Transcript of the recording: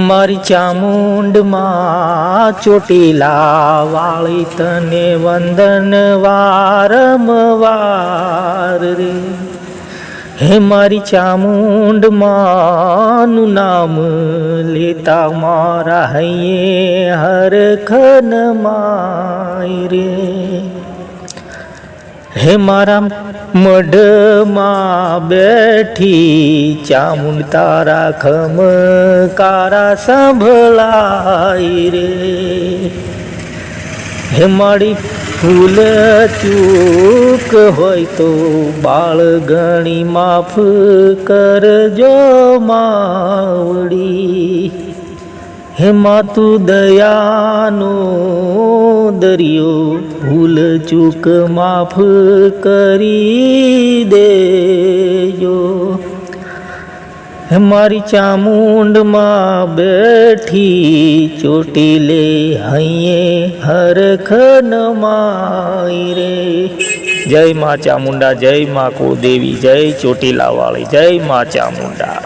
મારી ચામુંડ માં ચોટીલા વાળી તને વંદન વારંવાર રે। હે મારી ચામુંડ માનું નામ લેતા મારા હૈયે હરખન માય રે। હે મારા મઢમાં બેઠી ચામુંડ તારા ખમકારા સંભળાય રે। હે મારી ભૂલ ચૂક હોય તો બાળ ગણી માફ કરજો માવડી। હે માતું દયાનો દરિયો ભૂલ ચૂક માફ કરી દેજો। હે મારી ચામુંડમાં બેઠી ચોટીલે હૈયે હરખન માય રે। જય મા ચામુંડા, જય મા કુળદેવી, જય ચોટીલા વાળી, જય મા ચામુંડા।